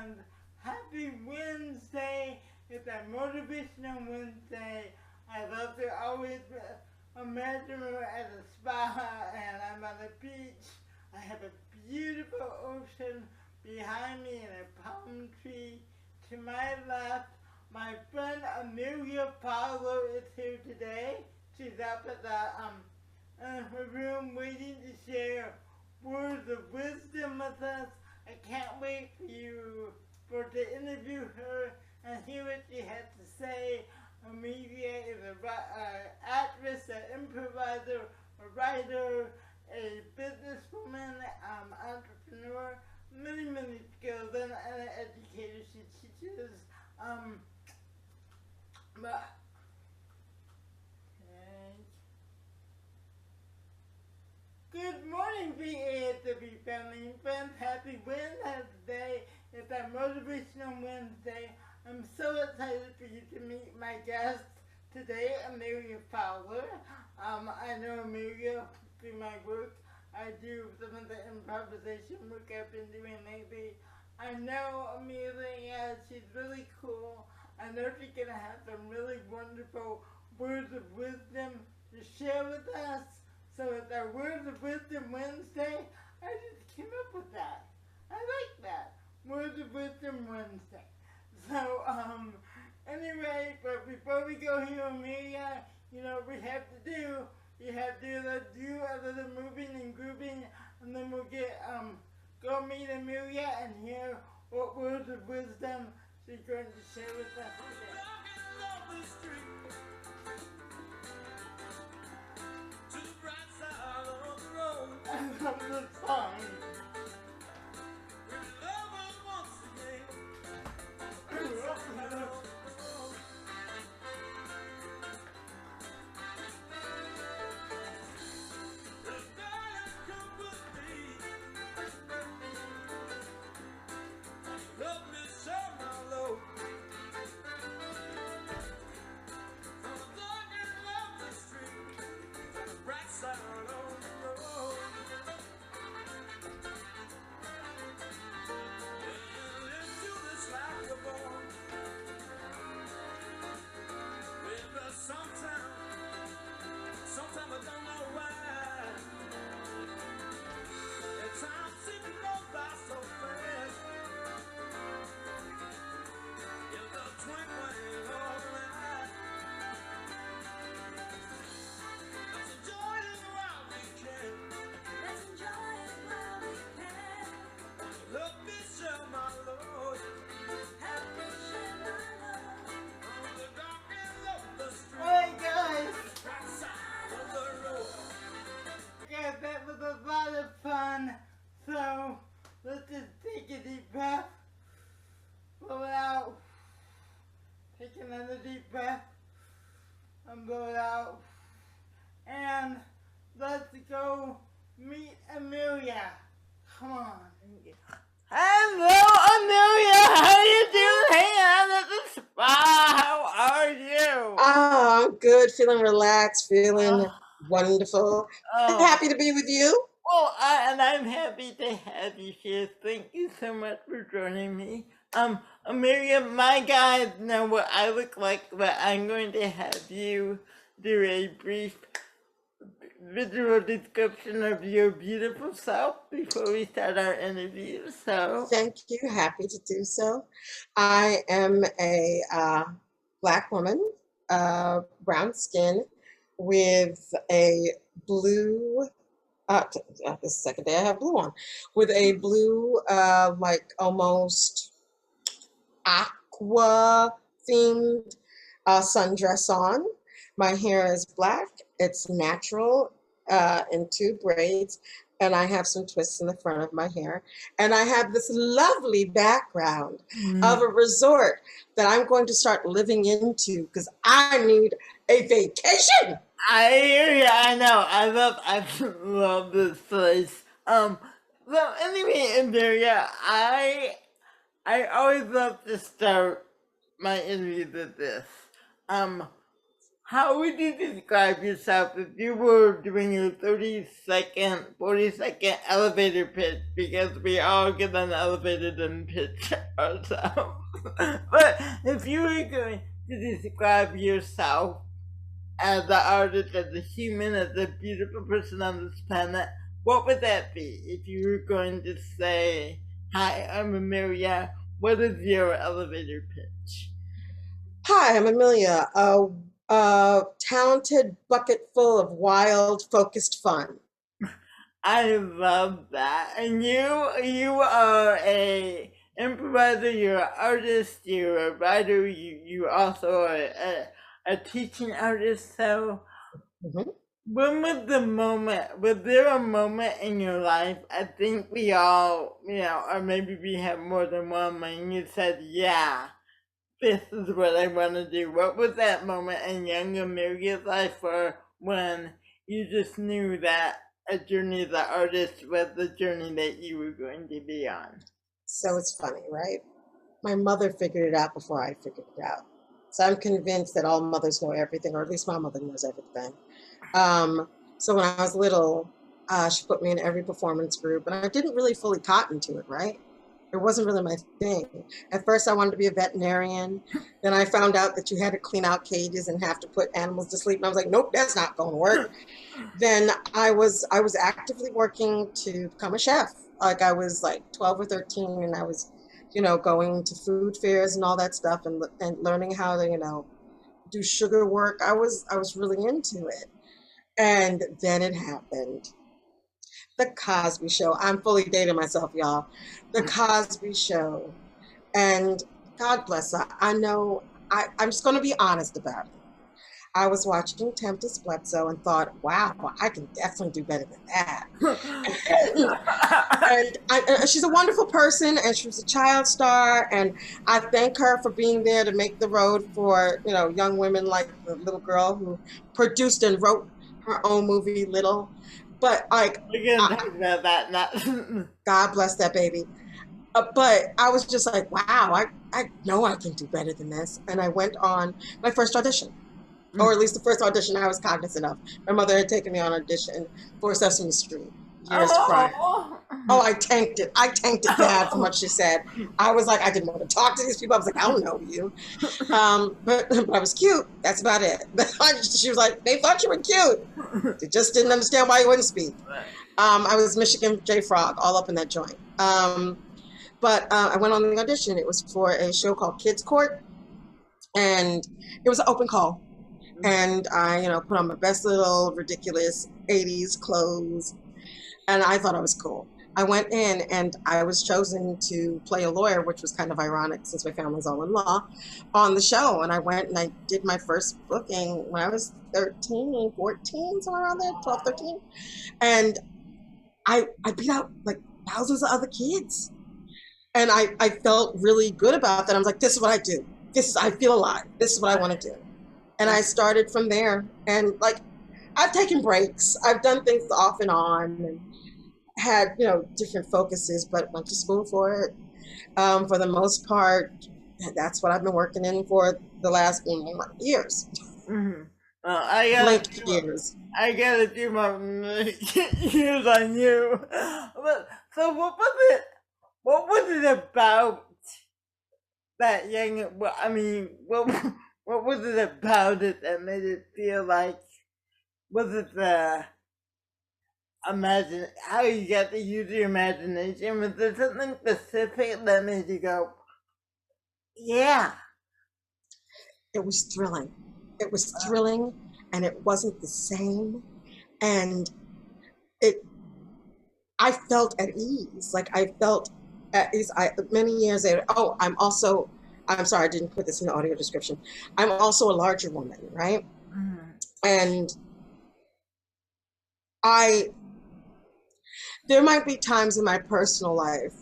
and happy Wednesday. It's a motivational Wednesday. I love to always imagine we're at a spa and I'm on the beach. I have a beautiful ocean behind me and a palm tree. To my left, my friend Amelia Fowler is here today. She's up at her room waiting to share words of wisdom with us. I can't wait to interview her and hear what she has to say. Amelia is an actress, an improviser, a writer, a businesswoman, entrepreneur, many skills, and an educator. She teaches, but good morning, VASW family and friends. Happy Wednesday. It's a motivational Wednesday. I'm so excited for you to meet my guest today, Amelia Fowler. I know Amelia through my work. I do some of the improvisation work I've been doing lately. I know Amelia, she's really cool. I know she's going to have some really wonderful words of wisdom to share with us. So it's our Words of Wisdom Wednesday. I just came up with that. I like that. Words of Wisdom Wednesday. So, anyway, but before we go here, Amelia, you know what we have to do. We have to do a little moving and grooving, and then we'll go meet Amelia and hear what words of wisdom she's going to share with us today. I love this song. That was a lot of fun. So let's just take a deep breath. Blow it out. Take another deep breath. And blow it out. And let's go meet Amelia. Come on. Hello, Amelia. How you doing? Hanging out at the spa. How are you? Oh, I'm good. Feeling relaxed. Feeling wonderful. Happy to be with you. Well, and I'm happy to have you here. Thank you so much for joining me. Amelia, my guys know what I look like, but I'm going to have you do a brief visual description of your beautiful self before we start our interview. So, Thank you. Happy to do so. I am a Black woman, brown skin, with a blue. This is the second day I have blue on, with a blue, like almost aqua themed sundress on. My hair is black. It's natural in two braids, and I have some twists in the front of my hair. And I have this lovely background of a resort that I'm going to start living into because I need a vacation. I hear you. I know. I love this place. So anyway, Amelia, I always love to start my interview with this. how would you describe yourself if you were doing your 30-second, 40-second elevator pitch? Because we all get on the elevator and pitch ourselves. But if you were going to describe yourself as an artist, as a human, as a beautiful person on this planet, what would that be? If you were going to say, "Hi, I'm Amelia," what is your elevator pitch? Hi, I'm Amelia, a talented bucket full of wild, focused fun. I love that. And you are a improviser, you're an artist, you're a writer, you also are a teaching artist. So Mhm. when was there a moment in your life, I think we all, or maybe we have more than one, when you said, yeah, this is what I want to do. What was that moment in young Amelia's life, or when you just knew that a journey as an artist was the journey that you were going to be on? So it's funny, right? My mother figured it out before I figured it out. So I'm convinced that all mothers know everything, or at least my mother knows everything. So when I was little, she put me in every performance group, and I didn't really fully cotton to it, right? It wasn't really my thing. At first, I wanted to be a veterinarian. Then I found out that you had to clean out cages and have to put animals to sleep, and I was like, nope, that's not going to work. Then I was actively working to become a chef. Like I was like 12 or 13, and I was, going to food fairs and all that stuff, and learning how to, do sugar work. I was really into it. And then it happened. The Cosby Show. I'm fully dating myself, y'all. The Cosby Show. And God bless her. I know I'm just going to be honest about it. I was watching Tempest Bledsoe and thought, wow, I can definitely do better than that. And she's a wonderful person, and she was a child star, and I thank her for being there to make the road for young women like the little girl who produced and wrote her own movie Little. But like, We're gonna talk about that now. God bless that baby. But I was just like, wow, I know I can do better than this. And I went on my first audition, or at least the first audition I was cognizant of. My mother had taken me on audition for Sesame Street years prior. Oh, I tanked it. I tanked it bad from what she said. I was like, I didn't want to talk to these people. I was like, I don't know you. But I was cute. That's about it. She was like, they thought you were cute. They just didn't understand why you wouldn't speak. I was Michigan J Frog, all up in that joint. But I went on the audition. It was for a show called Kids Court, and it was an open call. And I, put on my best little ridiculous 80s clothes, and I thought I was cool. I went in and I was chosen to play a lawyer, which was kind of ironic since my family's all in law, on the show. And I went and I did my first booking when I was 13, 14, somewhere around there, 12, 13. And I beat out like thousands of other kids. And I felt really good about that. I was like, this is what I do. I feel alive. This is what I want to do. And I started from there. And like, I've taken breaks. I've done things off and on, and had different focuses, but went to school for it. For the most part, that's what I've been working in for the last years. Mm-hmm. Years. I got a few more years on you. But, so what was it? What was it about that young? Well, I mean, what was it about it that made it feel like? Was it the imagine how you got to use your imagination? Was there something specific that made you go, yeah? It was thrilling. It was thrilling, and it wasn't the same. And I felt at ease. Like I felt at ease. Many years later. Oh, I'm sorry, I didn't put this in the audio description. I'm also a larger woman, right? Mm-hmm. And there might be times in my personal life,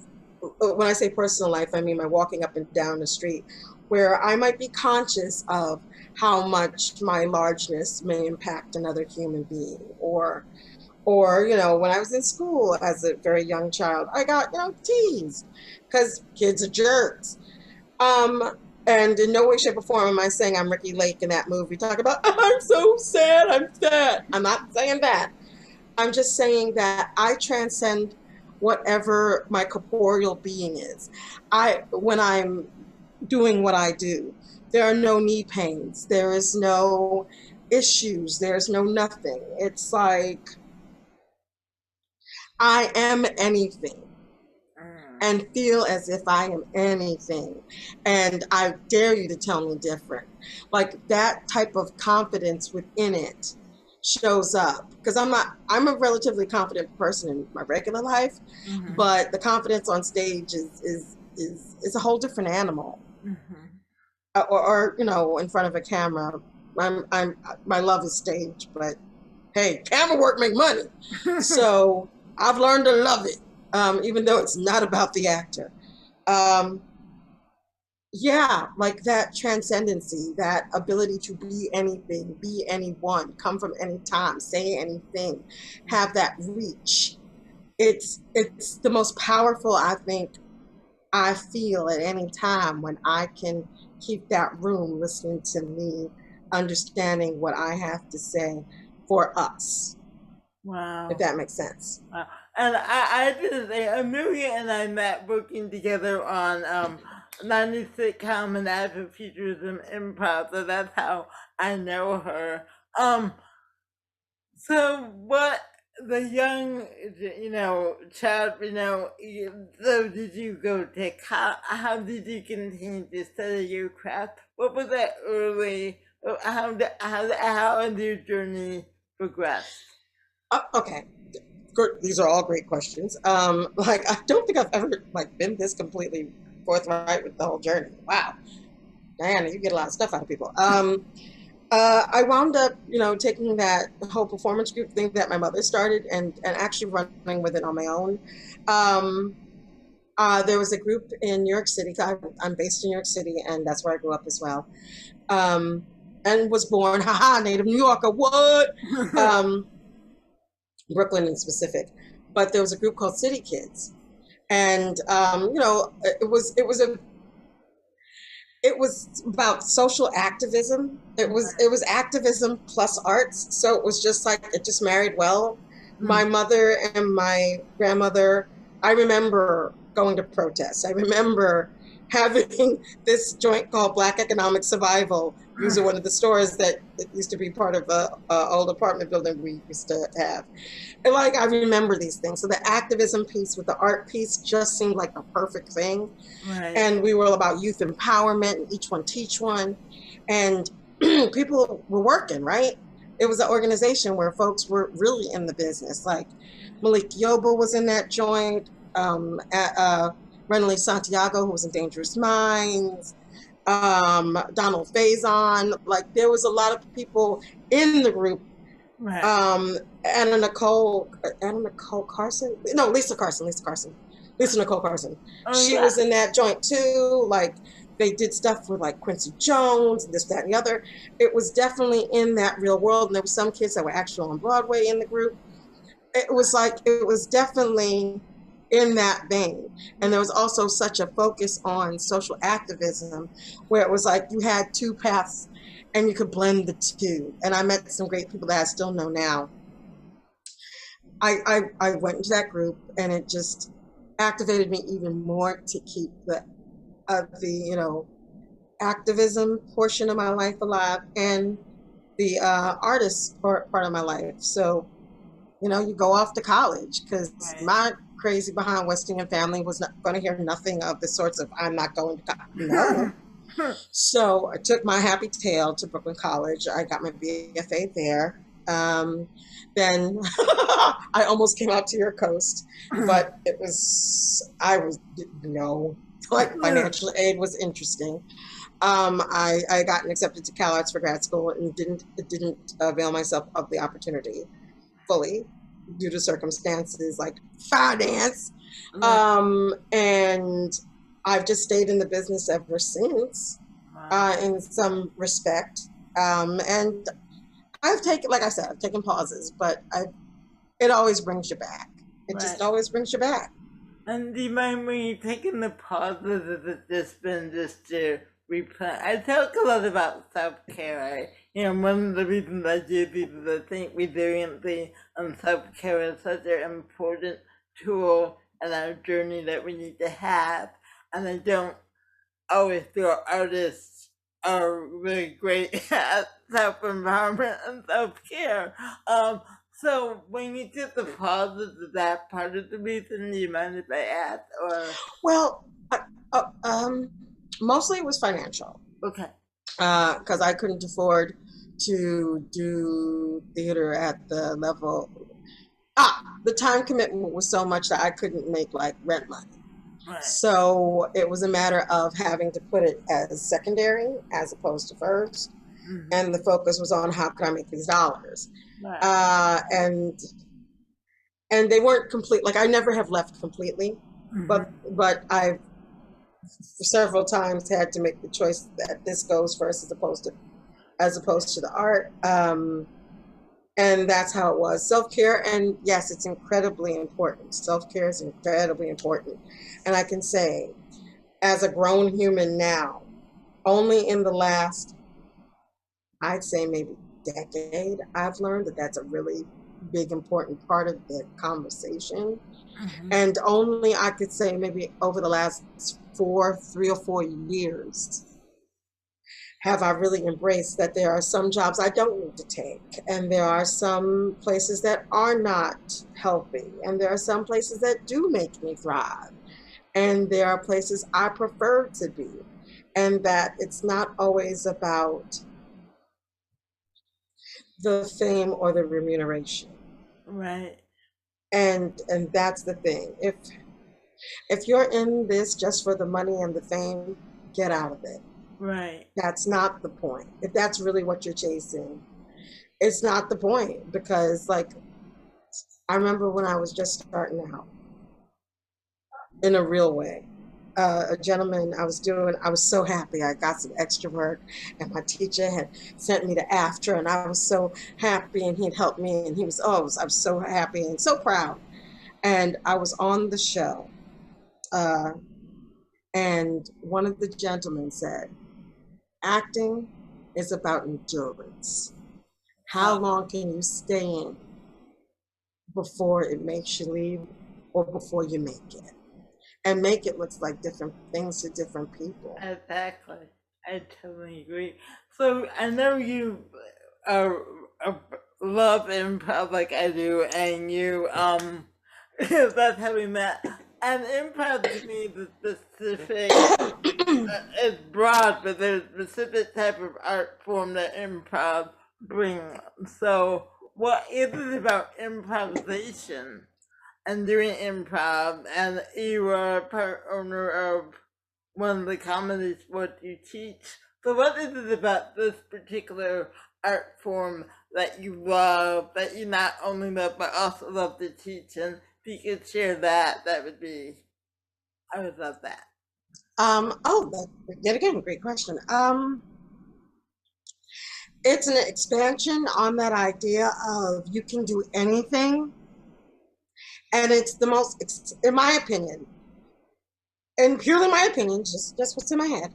when I say personal life, I mean my walking up and down the street, where I might be conscious of how much my largeness may impact another human being. Or when I was in school as a very young child, I got, teased because kids are jerks. And in no way, shape, or form am I saying I'm Ricky Lake in that movie. Talk about, I'm so sad, I'm sad. I'm not saying that. I'm just saying that I transcend whatever my corporeal being is. When I'm doing what I do, there are no knee pains, there is no issues, there's no nothing. It's like I am anything and feel as if I am anything. And I dare you to tell me different. Like that type of confidence within it shows up because I'm a relatively confident person in my regular life, but the confidence on stage is a whole different animal. Or you know, in front of a camera. My love is stage, but hey, camera work make money. So I've learned to love it, even though it's not about the actor. Yeah, like that transcendency, that ability to be anything, be anyone, come from any time, say anything, have that reach. It's the most powerful, I think, I feel at any time when I can keep that room listening to me, understanding what I have to say for us. Wow. If that makes sense. Wow. And I did say Amelia and I met working together on 90s sitcom and Afrofuturism improv, so that's how I know her. So what the young, you know, child, you know, so did you go to how did you continue to study your craft? What was that early, how did your journey progress? Okay. Good. These are all great questions. Like I don't think I've ever like been this completely forthright with the whole journey. Wow. Diana, you get a lot of stuff out of people. I wound up, you know, taking that whole performance group thing that my mother started and actually running with it on my own. There was a group in New York City. I'm based in New York City, and that's where I grew up as well. And was born, haha, native New Yorker, what? Brooklyn in specific. But there was a group called City Kids. And, you know, it was about social activism. It was activism plus arts. So it was just like it just married well. My mother and my grandmother, I remember going to protests. I remember having this joint called Black Economic Survival using one of the stores that used to be part of a old apartment building we used to have. And like I remember these things. So the activism piece with the art piece just seemed like the perfect thing. Right. And we were all about youth empowerment and each one teach one. And people were working, right? It was an organization where folks were really in the business. Like Malik Yoba was in that joint, Renly Santiago, who was in Dangerous Minds, Donald Faison. Like there was a lot of people in the group. Right. Anna Nicole Carson? No, Lisa Nicole Carson. Oh, She yeah. was in that joint too. Like they did stuff with like Quincy Jones, this, that, and the other. It was definitely in that real world. And there were some kids that were actually on Broadway in the group. It was definitely in that vein. And there was also such a focus on social activism where it was like you had two paths and you could blend the two. And I met some great people that I still know now. I went into that group and it just activated me even more to keep the you know, activism portion of my life alive and the artist part of my life. So, you know, you go off to college because my crazy behind West Indian family was not going to hear nothing of the sorts of I'm not going to college. No. So I took my happy tail to Brooklyn College. I got my BFA there. Then I almost came out to your coast, but no, like financial aid was interesting. I got accepted to CalArts for grad school and didn't avail myself of the opportunity fully due to circumstances like finance. And I've just stayed in the business ever since, in some respect. And I've taken, like I said, I've taken pauses, but it always brings you back. It just always brings you back. And do you mind when you're taking the pauses, has it just been just to I talk a lot about self-care. One of the reasons I do these is I think resiliency and self-care is such an important tool in our journey that we need to have. And I don't always feel artists are really great at self-empowerment and self-care. So when you get the pauses, is that part of the reason? Do you mind if I ask? Or Well, mostly it was financial. okay. Because I couldn't afford to do theater at the level. The time commitment was so much that I couldn't make like rent money. Right. So it was a matter of having to put it as secondary as opposed to first. Mhm. And the focus was on how could I make these dollars. Right. And they weren't complete. Like I never have left completely, Mhm. but I've several times had to make the choice that this goes first as opposed to the art. And that's how it was. Self-care, and yes, it's incredibly important. Self-care is incredibly important. And I can say, as a grown human now, only in the last, I'd say maybe decade, I've learned that that's a really big, important part of the conversation. Mhm. And only I could say maybe over the last 3 or 4 years have I really embraced that there are some jobs I don't need to take, and there are some places that are not healthy, and there are some places that do make me thrive, and there are places I prefer to be, and that it's not always about the fame or the remuneration. Right. And that's the thing. If you're in this just for the money and the fame, get out of it. Right. That's not the point. If that's really what you're chasing, it's not the point. Because like I remember when I was just starting out in a real way, a gentleman I was so happy I got some extra work, and my teacher had sent me to AFTRA, and I was so happy, and he'd helped me, and I was so happy and so proud. And I was on the show, and one of the gentlemen said, acting is about endurance. How long can you stay in before it makes you leave or before you make it? And make it looks like different things to different people. Exactly. I totally agree. So I know you uh, uh, love improv like I do, and you that's how we met. And improv to me the specific it's broad, but there's a specific type of art form that improv brings. So what is it about improvisation and doing improv, and you are part owner of one of the comedy sports you teach. So what is it about this particular art form that you love, that you not only love but also love to teach? And if you could share that, I would love that. Yet again, great question. It's an expansion on that idea of you can do anything. And it's the most, in my opinion, and purely my opinion, just what's in my head,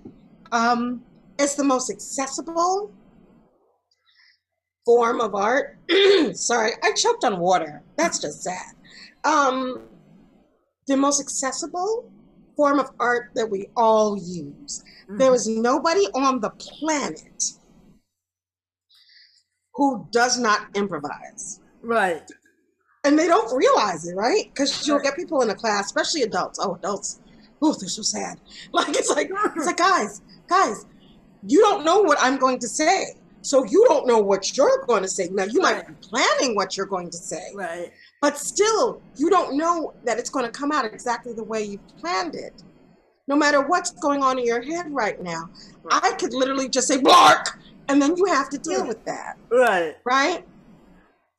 it's the most accessible form of art. Sorry, I choked on water. That's just sad. The most accessible form of art that we all use. There is nobody on the planet who does not improvise. Right. And they don't realize it, right? Because you'll get people in a class, especially adults. Oh, adults. Oh, they're so sad. It's like, guys, you don't know what I'm going to say. So you don't know what you're going to say. Now, you might be planning what you're going to say. Right. But still, you don't know that it's going to come out exactly the way you've planned it. No matter what's going on in your head right now. Right. I could literally just say, bark, and then you have to deal with that. Right. Right?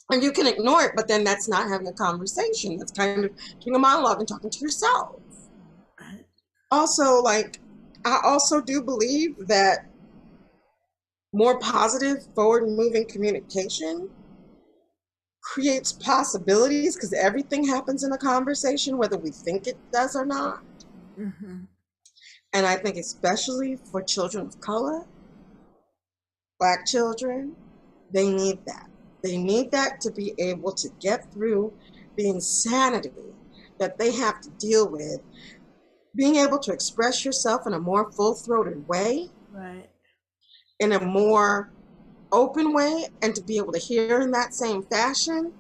And you can ignore it, but then that's not having a conversation. That's kind of doing a monologue and talking to yourself. Also, I also do believe that more positive, forward-moving communication creates possibilities, because everything happens in a conversation, whether we think it does or not. Mm-hmm. And I think especially for children of color, Black children, they need that. They need that to be able to get through the insanity that they have to deal with. Being able to express yourself in a more full-throated way, Right. in a more open way, and to be able to hear in that same fashion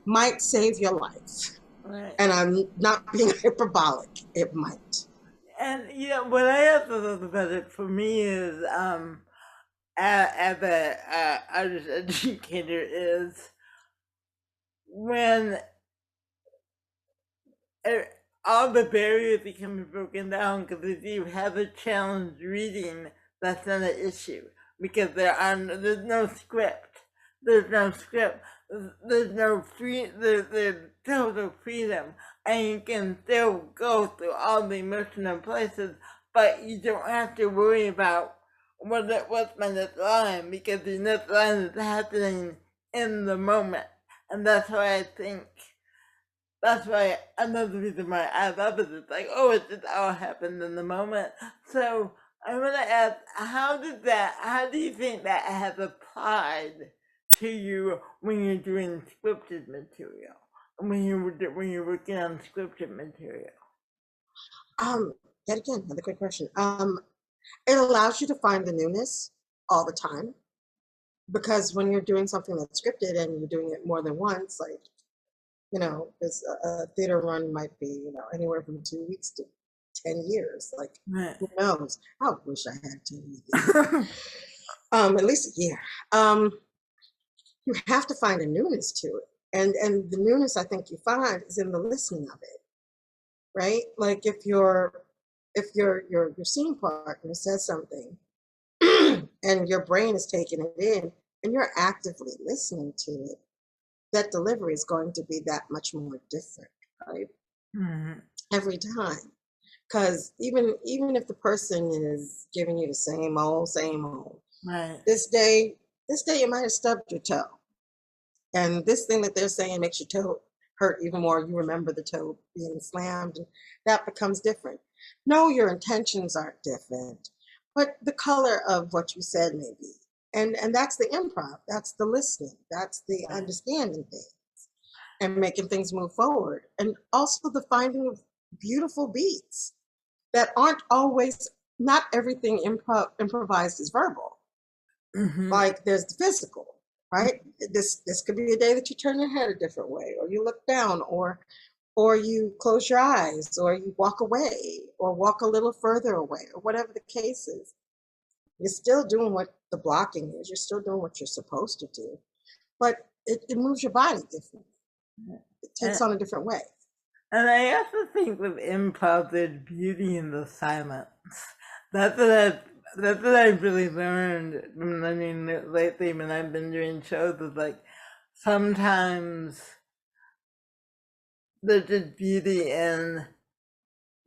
might save your life. Right. And I'm not being hyperbolic, it might. And what I also love about it for me is as a artist educator is when uh, all the barriers become broken down, because if you have a challenge reading, that's not an issue because there's no script. There's no script. There's no there's total freedom, and you can still go through all the emotional places, but you don't have to worry about what's my next line, because the next line is happening in the moment, and that's why I think that's why another reason why I love it is like, oh, it just all happened in the moment. So I want to ask, how do you think that has applied to you when you're doing scripted material, when you're working on scripted material? Yet again, another great question. It allows you to find the newness all the time, because when you're doing something that's scripted and you're doing it more than once, like, because a theater run might be, anywhere from 2 weeks to 10 years. Like, Right. who knows? I wish I had 10 years. At least a year. You have to find a newness to it. And the newness I think you find is in the listening of it, right? Like if your scene partner says something and your brain is taking it in and you're actively listening to it, that delivery is going to be that much more different, right? Mm-hmm. Every time. Because even if the person is giving you the same old, Right. this day you might have stubbed your toe. And this thing that they're saying makes your toe hurt even more. You remember the toe being slammed, and that becomes different. No, your intentions aren't different, but the color of what you said may be. And that's the improv, that's the listening, that's the Right. understanding things and making things move forward. And also the finding of beautiful beats that aren't always, not everything improvised is verbal. Mm-hmm. Like there's the physical, right? This could be a day that you turn your head a different way, or you look down, or you close your eyes, or you walk away, or walk a little further away, or whatever the case is. You're still doing what the blocking is. You're still doing what you're supposed to do, but it moves your body differently. It takes on a different way. And I also think with improv, there's beauty in the silence. That's what I've really learned from learning it lately when I've been doing shows. Is like sometimes there's just beauty in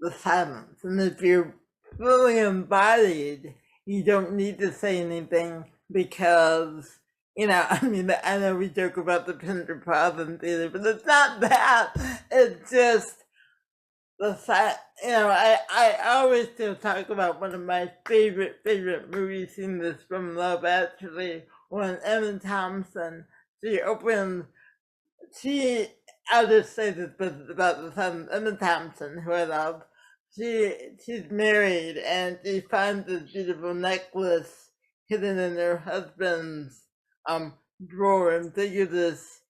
the silence, and if you're fully embodied, you don't need to say anything because. I mean, I know we joke about the Pinter Problem Theater, but it's not that. It's just the fact, I always still talk about one of my favorite movie scenes from Love Actually, when Emma Thompson, she opens, I'll just say this about the son, Emma Thompson, who I love. She's married and she finds this beautiful necklace hidden in her husband's drawer and figures this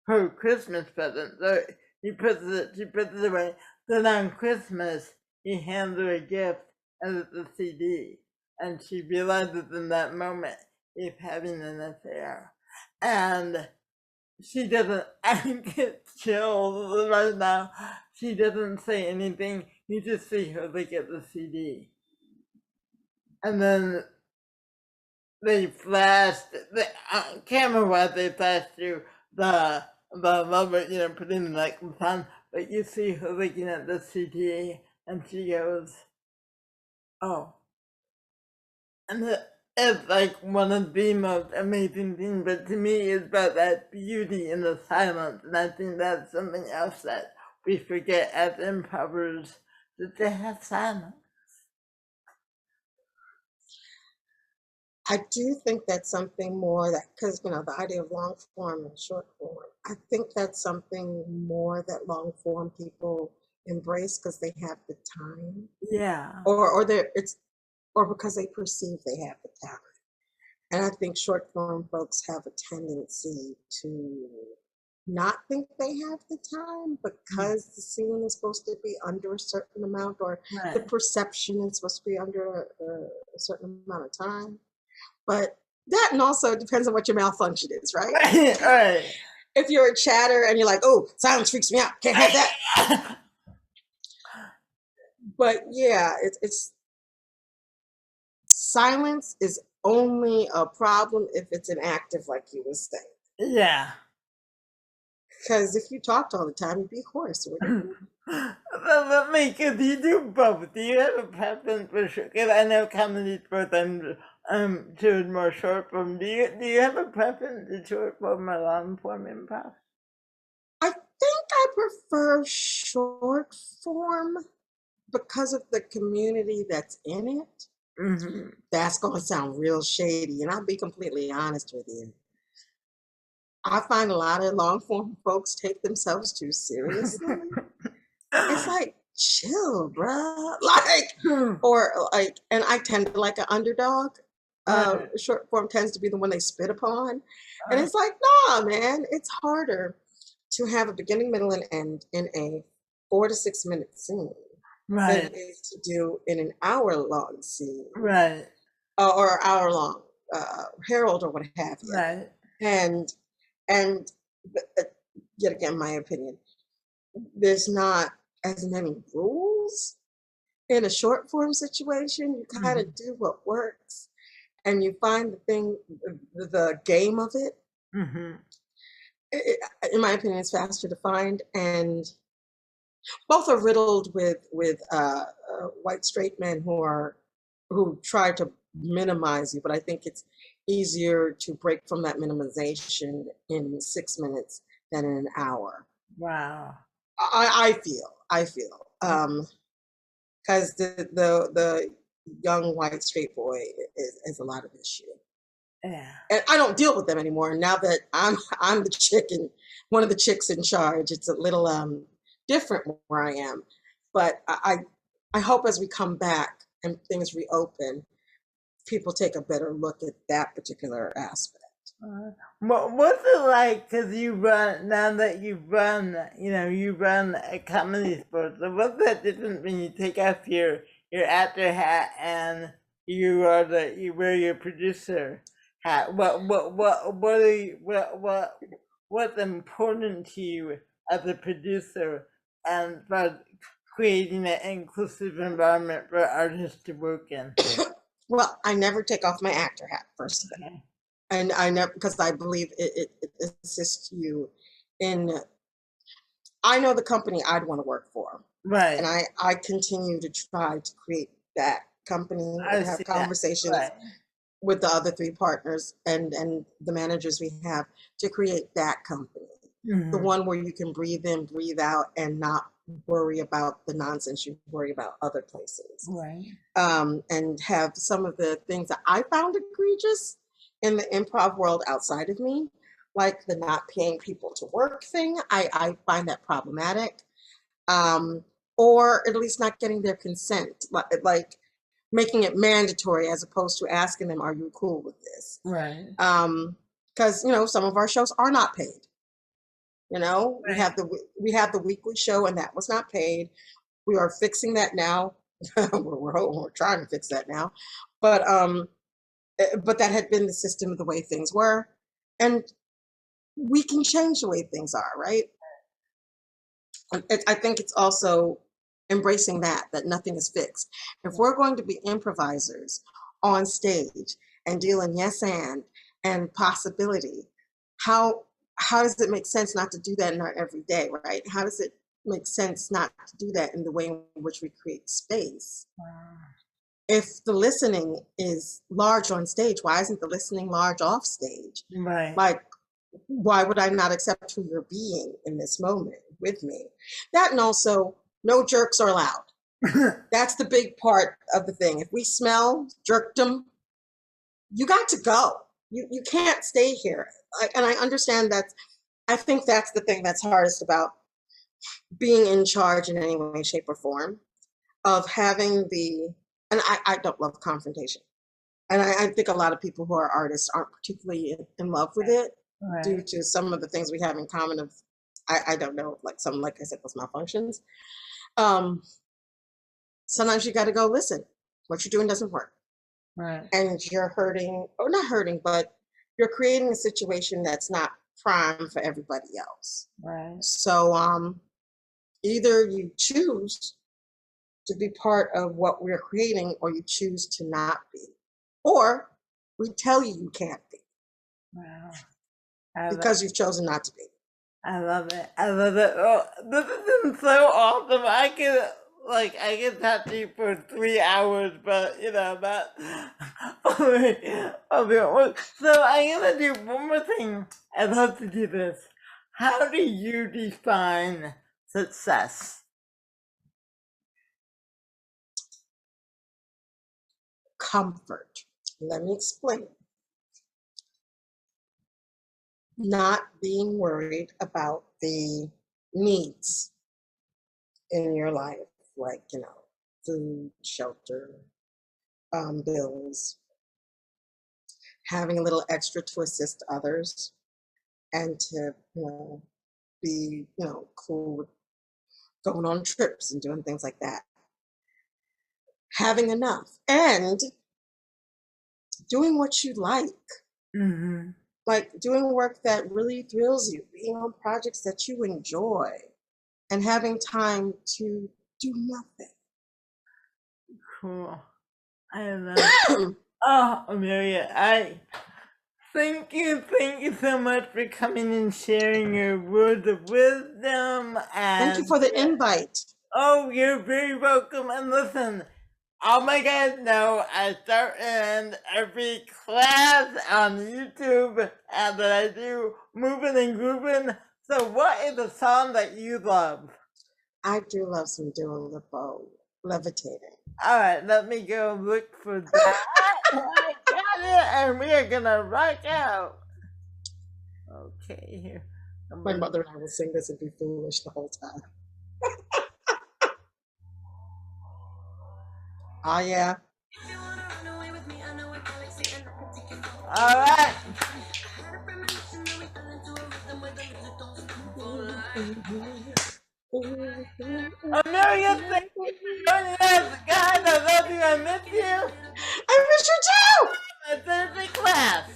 her Christmas present. So she puts it away. Then on Christmas, he hands her a gift and it's a CD. And she realizes in that moment he's having an affair. And she doesn't, I get chills right now. She doesn't say anything. You just see her look at the CD. And then they flashed, camera-wise, they flashed through the lover, putting the necklace on, but you see her looking at the CD, and she goes, oh. And it's like one of the most amazing things, but to me, it's about that beauty in the silence, and I think that's something else that we forget as improvers, that they have silence. I do think that's something more that, because the idea of long form and short form, I think that's something more that long form people embrace because they have the time, Yeah. or or because they perceive they have the talent. And I think short form folks have a tendency to not think they have the time Mm. because the scene is supposed to be under a certain amount, or the Right. perception is supposed to be under a certain amount of time. But that, and also depends on what your malfunction is, right? Right. Right. If you're a chatter and you're like, oh, silence freaks me out, can't have that. But yeah, it's silence is only a problem if it's inactive, like you were saying. Yeah. Because if you talked all the time, you'd be hoarse, wouldn't you? Let me, because you do both. Do you have a preference for short? Because I know comedy's both to more short form. Do you have a preference to short form or long form improv? I think I prefer short form because of the community that's in it. Mm-hmm. That's going to sound real shady, and I'll be completely honest with you. I find a lot of long form folks take themselves too seriously. It's like, chill, bruh. And I tend to like an underdog. Right. Short form tends to be the one they spit upon. And Uh, it's like, nah, man, it's harder to have a beginning, middle, and end in a 4 to 6 minute scene than right. it is to do in an hour long scene, Right. or hour long Herald or what have you. Right. And and uh, yet again, my opinion, there's not as many rules in a short form situation. You kind Mm-hmm. of do what works, and you find the thing, the game of it. Mm-hmm. In my opinion, it's faster to find, and both are riddled with white straight men who try to minimize you. But I think it's easier to break from that minimization in 6 minutes than in an hour. Wow. I feel because the young white straight boy is a lot of issue, Yeah. and I don't deal with them anymore. Now that I'm the chick and one of the chicks in charge, it's a little different where I am. But I hope as we come back and things reopen, people take a better look at that particular aspect. What's it like? Cause you run now that you run a comedy sport. So what's that difference when you take off your actor hat and you wear your producer hat? What are you, what's important to you as a producer and for creating an inclusive environment for artists to work in? Well, I never take off my actor hat, first thing. Okay. And I never, because I believe it assists you in, I know the company I'd want to work for. And Right. I continue to try to create that company I and have see that. conversations Right. with the other three partners and the managers we have to create that company. The Mhm. one where you can breathe in, breathe out, and not worry about the nonsense you worry about other places. Right. And have some of the things that I found egregious in the improv world outside of me, like the not paying people to work thing. I find that problematic. Um, or at least not getting their consent, like making it mandatory as opposed to asking them, "Are you cool with this?" Right. Because some of our shows are not paid. We Right. have the weekly show, and that was not paid. We are fixing that now. We're trying to fix that now, but but that had been the system of the way things were, and we can change the way things are, right? I think it's also embracing that nothing is fixed. If we're going to be improvisers on stage and dealing yes and possibility, how how does it make sense not to do that in our everyday, right? How does it make sense not to do that in the way in which we create space? Wow. If the listening is large on stage, why isn't the listening large off stage? Right. Like, why would I not accept who you're being in this moment with me? That, and also, no jerks are allowed. That's the big part of the thing. If we smell jerkdom, you got to go. You can't stay here. And I understand that. I think that's the thing that's hardest about being in charge in any way, shape, or form, of having and I don't love confrontation. And I think a lot of people who are artists aren't particularly in love with it due Right. to some of the things we have in common of, I don't know, like some, like I said, those malfunctions. Um, Sometimes you got to go, listen, what you're doing doesn't work. Right. And you're hurting, or not hurting, but you're creating a situation that's not prime for everybody else. Right. So either you choose to be part of what we're creating, or you choose to not be, or we tell you you can't be Wow. because you've chosen not to be. I love it. I love it. Oh, this has been so awesome. I could talk to you for 3 hours, but that. So I'm gonna do one more thing. I'd love to do this. How do you define success? Comfort. Let me explain. Not being worried about the needs in your life, like, food, shelter, bills, having a little extra to assist others, and to, be, cool with going on trips and doing things like that. Having enough and doing what you Mm-hmm. like doing work that really thrills you, being on projects that you enjoy, and having time to do nothing. Cool. I love it. Oh, Amelia, thank you so much for coming and sharing your words of wisdom. Thank you for the invite. Oh, you're very welcome. And listen, all my guys know I start and every class on YouTube that I do, Moving and Grooving. So what is a song that you love? I do love some Dua Lipa, Levitating. All right, let me go look for that. I got it, and we are gonna rock out. Okay, here. My mother and I will sing this and be foolish the whole time. Oh, yeah. All right. Amelia, thank you for joining us. Guys, I love you. I miss you. I miss you too. My Thursday class.